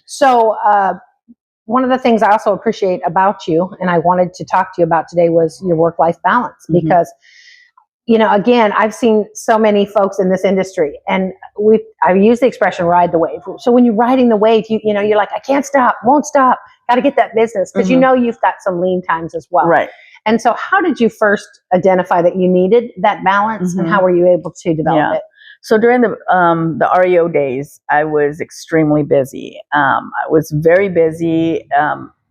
So one of the things I also appreciate about you, and I wanted to talk to you about today, was your work-life balance. Because, you know, again, I've seen so many folks in this industry, and I've used the expression "ride the wave." So when you're riding the wave, you know, you're like, I can't stop, won't stop, got to get that business, because you know you've got some lean times as well. Right. And so, how did you first identify that you needed that balance, and how were you able to develop it? So during the REO days, I was extremely busy. I was very busy.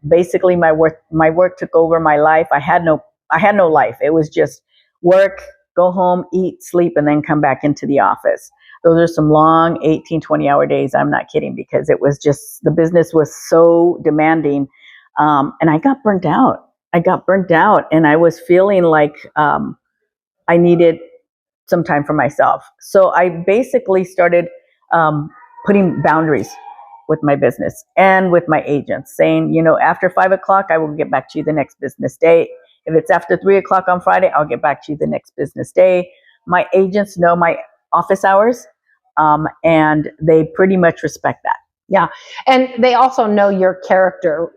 Basically, my work took over my life. I had no life. It was just work, go home, eat, sleep, and then come back into the office. Those are some long 18, 20-hour days. I'm not kidding, because it was just, the business was so demanding. And I got burnt out. And I was feeling like I needed some time for myself. So I basically started putting boundaries with my business and with my agents, saying, you know, after 5 o'clock, I will get back to you the next business day. If it's after 3 o'clock on Friday, I'll get back to you the next business day. My agents know my office hours, and they pretty much respect that. Yeah. And they also know your character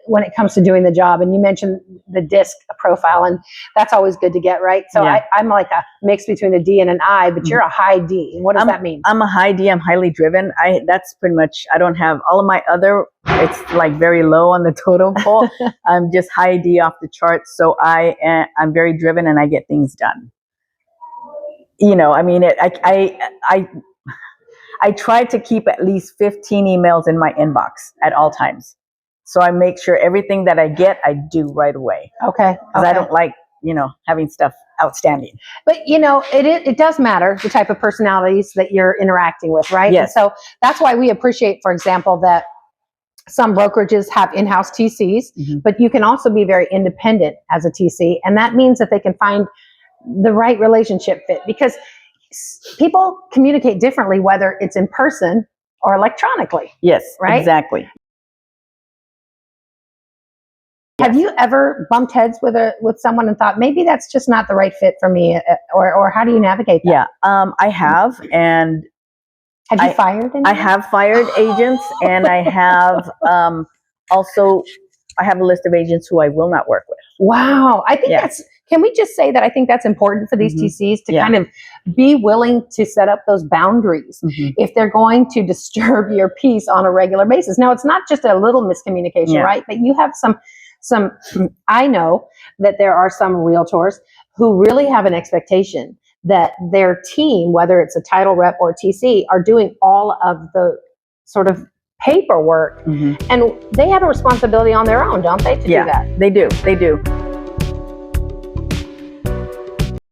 when it comes to doing the job. And you mentioned the DISC profile, and that's always good to get, right? So I'm like a mix between a D and an I, but you're a high D. What does that mean? I'm a high D. I'm highly driven. That's pretty much, I don't have all of my other, it's like very low on the totem pole. I'm just high D off the charts. So I'm very driven, and I get things done. You know, I mean, I try to keep at least 15 emails in my inbox at all times. So I make sure everything that I get, I do right away. Okay. Because I don't like, you know, having stuff outstanding. But, you know, it does matter the type of personalities that you're interacting with, right? Yes. And so that's why we appreciate, for example, that some brokerages have in-house TCs, but you can also be very independent as a TC. And that means that they can find the right relationship fit, because people communicate differently, whether it's in person or electronically. Yes, right? Exactly. Have you ever bumped heads with someone and thought, maybe that's just not the right fit for me? Or how do you navigate that? Yeah, I have. And have you fired anyone? I have fired agents, and I have also, I have a list of agents who I will not work with. Wow. I think can we just say that I think that's important for these TCs to kind of be willing to set up those boundaries if they're going to disturb your peace on a regular basis. Now, it's not just a little miscommunication, right? But you have some, I know that there are some realtors who really have an expectation that their team, whether it's a title rep or TC, are doing all of the sort of paperwork, and they have a responsibility on their own, don't they, to do that? They do.